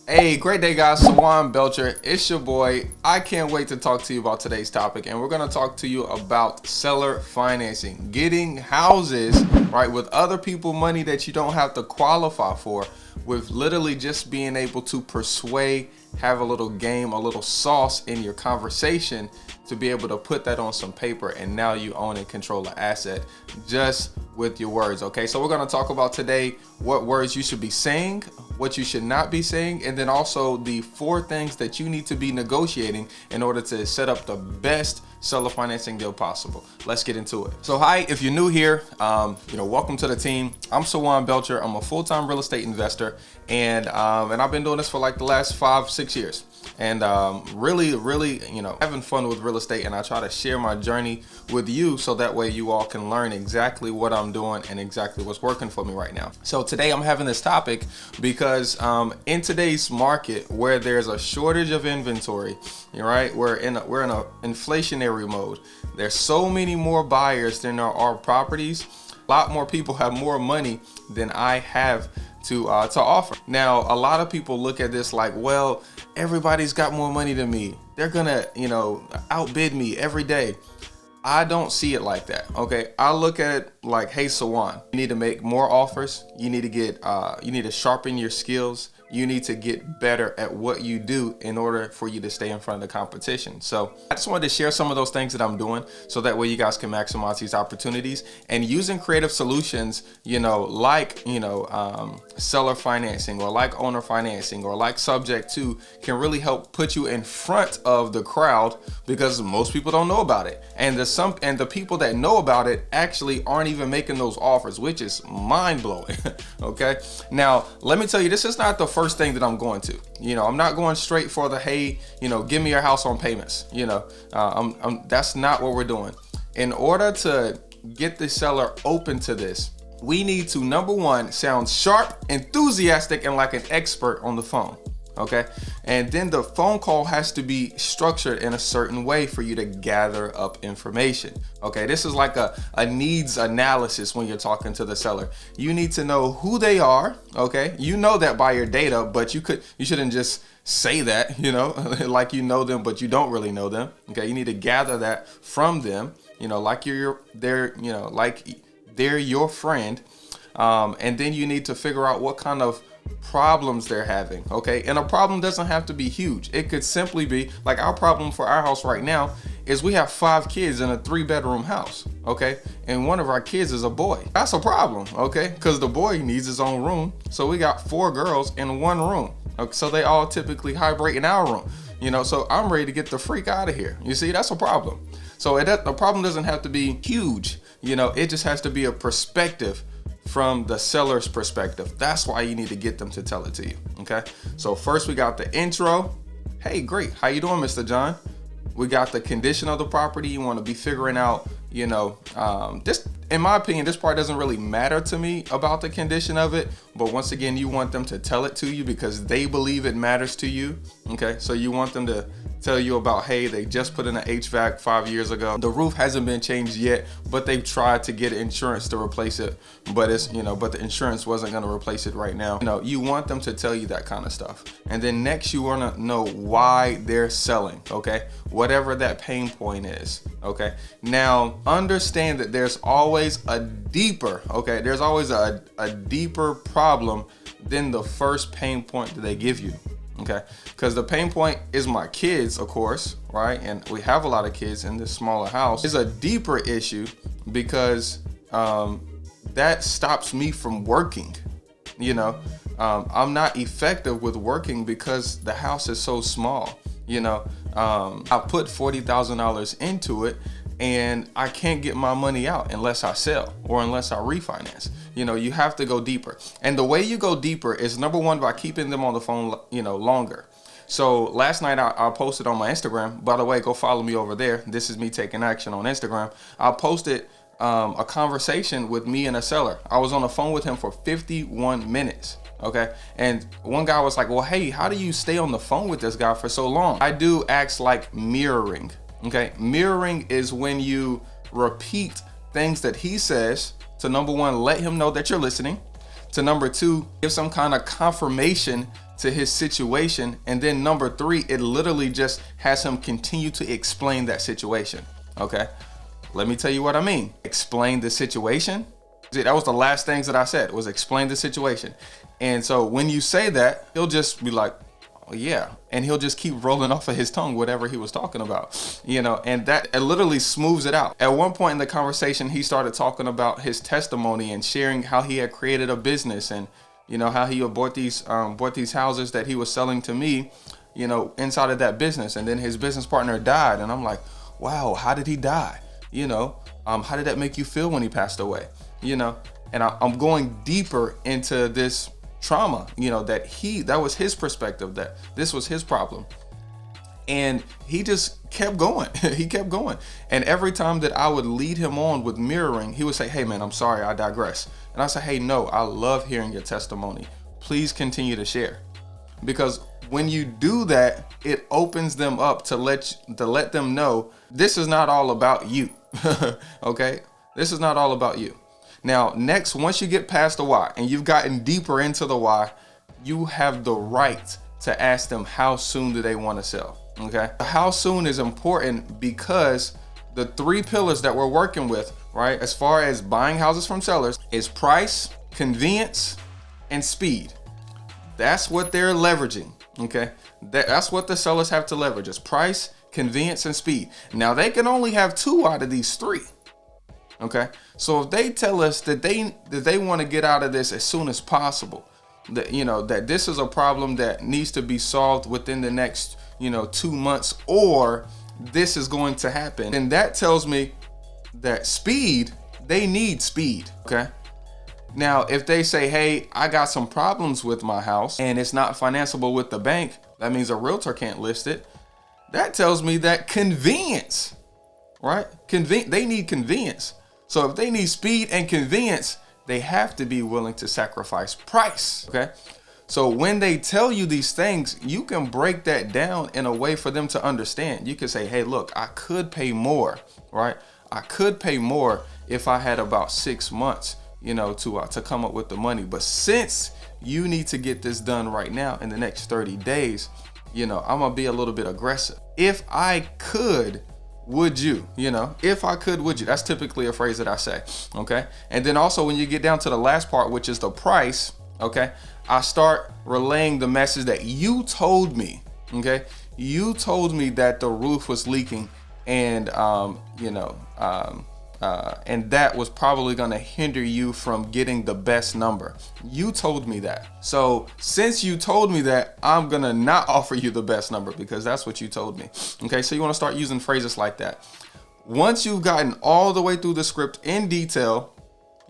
Hey, great day, guys. Sawan Belcher, it's your boy. I can't wait to talk to you about today's topic, and we're going to talk to you about seller financing, getting houses, right, with other people money that you don't have to qualify for, with literally just being able to persuade, have a little game, a little sauce in your conversation to be able to put that on some paper, and now you own and control an asset just with your words. Okay, so we're going to talk about today what words you should be saying, what you should not be saying, and then also the 4 things that you need to be negotiating in order to set up the best seller financing deal possible. Let's get into it. So hi, if you're new here, welcome to the team. I'm Sawan Belcher. I'm a full-time real estate investor, and I've been doing this for like the last 5-6 years. And really, having fun with real estate, and I try to share my journey with you so that way you all can learn exactly what I'm doing and exactly what's working for me right now. So today I'm having this topic because in today's market where there's a shortage of inventory, right? We're in a inflationary mode. There's so many more buyers than there are properties. A lot more people have more money than I have to offer. Now, a lot of people look at this like, well, everybody's got more money than me. They're gonna, outbid me every day. I don't see it like that. Okay, I look at it like, hey, Sawan, you need to make more offers. You need to sharpen your skills. You need to get better at what you do in order for you to stay in front of the competition. So I just wanted to share some of those things that I'm doing so that way you guys can maximize these opportunities, and using creative solutions, like seller financing or like owner financing or like subject to can really help put you in front of the crowd, because most people don't know about it. And the people that know about it actually aren't even making those offers, which is mind blowing. Okay. Now, let me tell you, this is not the first thing that I'm going to. I'm not going straight for the, hey, give me your house on payments. That's not what we're doing. In order to get the seller open to this, we need to, number one, sound sharp, enthusiastic, and like an expert on the phone. Okay. And then the phone call has to be structured in a certain way for you to gather up information. Okay. This is like a needs analysis when you're talking to the seller. You need to know who they are. Okay. You know that by your data, but you shouldn't just say that, like you know them, but you don't really know them. Okay. You need to gather that from them, like they're your friend. And then you need to figure out what kind of problems they're having. Okay. And a problem doesn't have to be huge. It could simply be like, our problem for our house right now is we have 5 kids in a 3-bedroom house. Okay. And one of our kids is a boy. That's a problem. Okay. Because the boy needs his own room. So we got 4 girls in 1 room. Okay. So they all typically hydrate in our room, so I'm ready to get the freak out of here. You see, that's a problem. So the problem doesn't have to be huge. It just has to be a perspective from the seller's perspective. That's why you need to get them to tell it to you. Okay. So first we got the intro. Hey, great. How you doing, Mr. John? We got the condition of the property. You want to be figuring out, this, in my opinion, this part doesn't really matter to me about the condition of it. But once again, you want them to tell it to you because they believe it matters to you. Okay. So you want them to tell you about, hey, they just put in an HVAC 5 years ago. The roof hasn't been changed yet, but they've tried to get insurance to replace it. But but the insurance wasn't going to replace it right now. You want them to tell you that kind of stuff. And then next, you want to know why they're selling. Okay. Whatever that pain point is. Okay. Now, understand that there's always a deeper problem than the first pain point that they give you. Okay, because the pain point is my kids, of course, right? And we have a lot of kids in this smaller house. It's a deeper issue because that stops me from working. I'm not effective with working because the house is so small. I put $40,000 into it, and I can't get my money out unless I sell or unless I refinance. You have to go deeper. And the way you go deeper is, number one, by keeping them on the phone, longer. So last night I posted on my Instagram. By the way, go follow me over there. This is me taking action on Instagram. I posted a conversation with me and a seller. I was on the phone with him for 51 minutes. Okay. And one guy was like, well, hey, how do you stay on the phone with this guy for so long? I do acts like mirroring. Okay. Mirroring is when you repeat things that he says to, number one, let him know that you're listening. To number two, give some kind of confirmation to his situation. And then number 3, it literally just has him continue to explain that situation. Okay, let me tell you what I mean. Explain the situation. That was the last things that I said, was explain the situation. And so when you say that, he'll just be like, oh yeah, and he'll just keep rolling off of his tongue whatever he was talking about, and that it literally smooths it out. At one point in the conversation, he started talking about his testimony and sharing how he had created a business, and how he bought these houses that he was selling to me, inside of that business. And then his business partner died, and I'm like, wow, how did he die? How did that make you feel when he passed away? And I'm going deeper into this trauma, that was his perspective, that this was his problem. And he just kept going. He kept going. And every time that I would lead him on with mirroring, he would say, hey man, I'm sorry, I digress. And I say, hey, no, I love hearing your testimony. Please continue to share. Because when you do that, it opens them up to let them know this is not all about you. Okay? This is not all about you. Now, next, once you get past the why and you've gotten deeper into the why, you have the right to ask them how soon do they want to sell. Okay? How soon is important because the 3 pillars that we're working with, right, as far as buying houses from sellers, is price, convenience, and speed. That's what they're leveraging. Okay? That's what the sellers have to leverage, is price, convenience, and speed. Now, they can only have 2 out of these 3. Okay, so if they tell us that they want to get out of this as soon as possible, that that this is a problem that needs to be solved within the next 2 months, or this is going to happen, then that tells me that they need speed. Okay, now if they say, hey, I got some problems with my house and it's not financeable with the bank, that means a realtor can't list it. That tells me that convenience, right? They need convenience. So if they need speed and convenience, they have to be willing to sacrifice price. Okay. So when they tell you these things, you can break that down in a way for them to understand. You can say, hey, look, I could pay more, right? I could pay more if I had about 6 months, to come up with the money. But since you need to get this done right now in the next 30 days, I'm going to be a little bit aggressive. If I could, would you, if I could, would you? That's typically a phrase that I say. Okay. And then also when you get down to the last part, which is the price. Okay. I start relaying the message that you told me. Okay. You told me that the roof was leaking and, and that was probably going to hinder you from getting the best number. You told me that. So since you told me that, I'm going to not offer you the best number because that's what you told me. Okay. So you want to start using phrases like that. Once you've gotten all the way through the script in detail,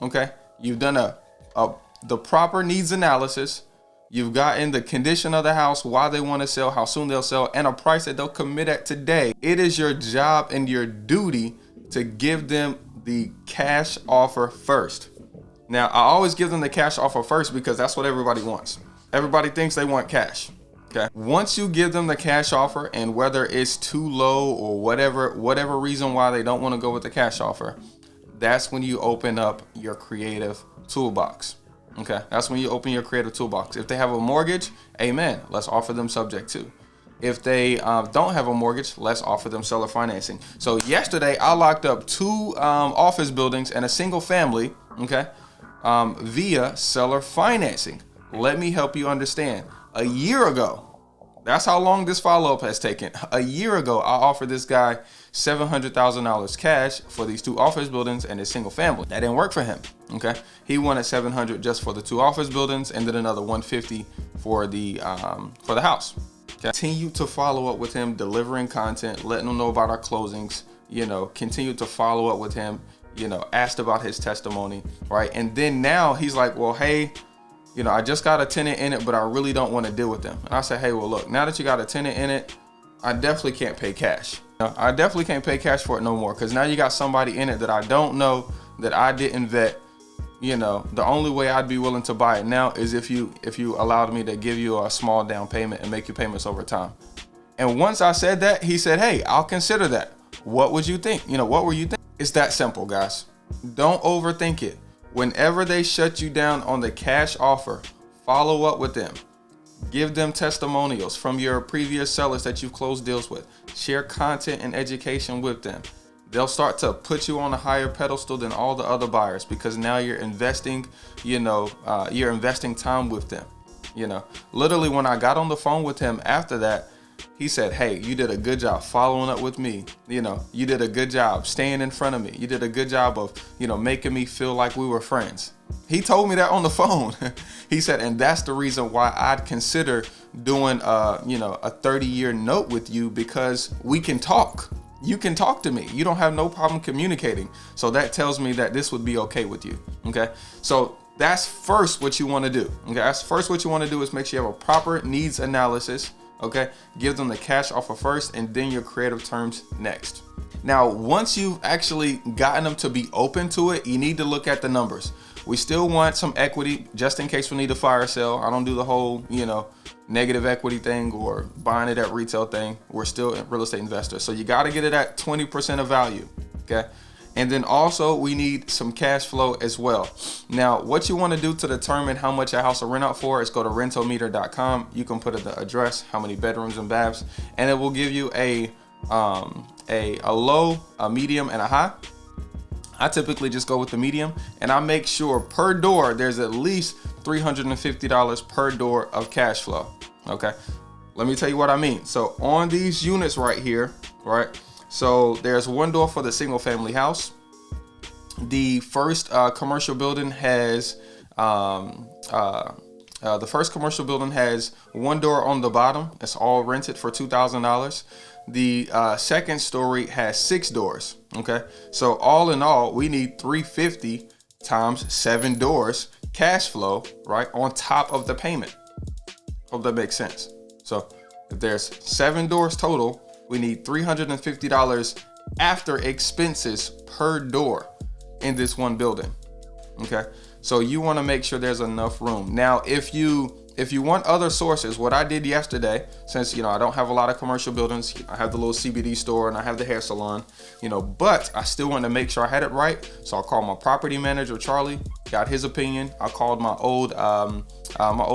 okay, you've done the proper needs analysis. You've gotten the condition of the house, why they want to sell, how soon they'll sell, and a price that they'll commit at today. It is your job and your duty to give them the cash offer first. Now, I always give them the cash offer first because that's what everybody wants. Everybody thinks they want cash. Okay. Once you give them the cash offer, and whether it's too low or whatever reason why they don't want to go with the cash offer, that's when you open up your creative toolbox. Okay. That's when you open your creative toolbox. If they have a mortgage, amen. Let's offer them subject to. If they don't have a mortgage, let's offer them seller financing. So yesterday I locked up 2 office buildings and a single family, okay, via seller financing. Let me help you understand. A year ago, that's how long this follow-up has taken. A year ago, I offered this guy $700,000 cash for these 2 office buildings and a single family. That didn't work for him. Okay, he wanted $700 just for the 2 office buildings and then another $150 for the house. Continue to follow up with him, delivering content, letting him know about our closings, continue to follow up with him, asked about his testimony, right? And then now he's like, well, hey, I just got a tenant in it, but I really don't want to deal with them. And I said, hey, well, look, now that you got a tenant in it, I definitely can't pay cash. I definitely can't pay cash for it no more because now you got somebody in it that I don't know, that I didn't vet. The only way I'd be willing to buy it now is if you allowed me to give you a small down payment and make your payments over time. And once I said that, he said, hey, I'll consider that. What would you think? What were you thinking? It's that simple, guys. Don't overthink it. Whenever they shut you down on the cash offer, follow up with them. Give them testimonials from your previous sellers that you've closed deals with. Share content and education with them. They'll start to put you on a higher pedestal than all the other buyers, because now you're investing, you're investing time with them. Literally when I got on the phone with him after that, he said, hey, you did a good job following up with me. You did a good job staying in front of me. You did a good job of, making me feel like we were friends. He told me that on the phone. He said, and that's the reason why I'd consider doing, a 30-year note with you, because we can talk. You can talk to me. You don't have no problem communicating. So that tells me that this would be okay with you. Okay. So that's first what you want to do. Okay. That's first what you want to do is make sure you have a proper needs analysis. Okay. Give them the cash offer first, and then your creative terms next. Now, once you've actually gotten them to be open to it, you need to look at the numbers. We still want some equity just in case we need a fire sale. I don't do the whole, negative equity thing or buying it at retail thing. We're still real estate investors. So you got to get it at 20% of value. Okay. And then also we need some cash flow as well. Now, what you want to do to determine how much a house will rent out for is go to rentometer.com. You can put in the address, how many bedrooms and baths, and it will give you a low, a medium, and a high. I typically just go with the medium, and I make sure per door there's at least $350 per door of cash flow. Okay, let me tell you what I mean. So on these units right here, right? So there's one door for the single family house. The first commercial building has the first commercial building has one door on the bottom. It's all rented for $2,000. The second story has 6 doors. Okay, so all in all, we need $350 times 7 doors cash flow, right, on top of the payment. Hope that makes sense. So if there's 7 doors total, we need $350 after expenses per door in this one building. Okay, so you want to make sure there's enough room. Now, if you want other sources, what I did yesterday, since I don't have a lot of commercial buildings, I have the little CBD store and I have the hair salon, but I still want to make sure I had it right. So I called my property manager, Charlie, got his opinion. I called my old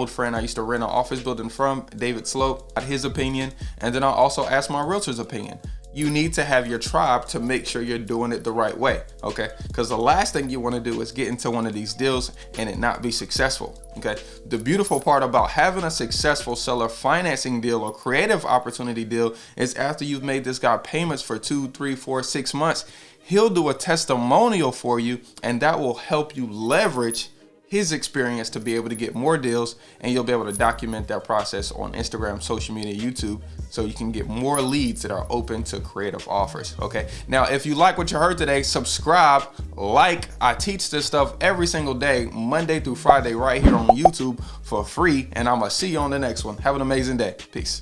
friend I used to rent an office building from, David Slope, got his opinion, and then I also asked my realtor's opinion. You need to have your tribe to make sure you're doing it the right way, okay? Because the last thing you want to do is get into one of these deals and it not be successful, okay? The beautiful part about having a successful seller financing deal or creative opportunity deal is after you've made this guy payments for 2, 3, 4, 6 months, he'll do a testimonial for you, and that will help you leverage his experience to be able to get more deals, and you'll be able to document that process on Instagram, social media, YouTube, so you can get more leads that are open to creative offers. Okay, now if you like what you heard today, subscribe, like. I teach this stuff every single day, Monday through Friday, right here on YouTube for free, and I'm gonna see you on the next one. Have an amazing day. Peace.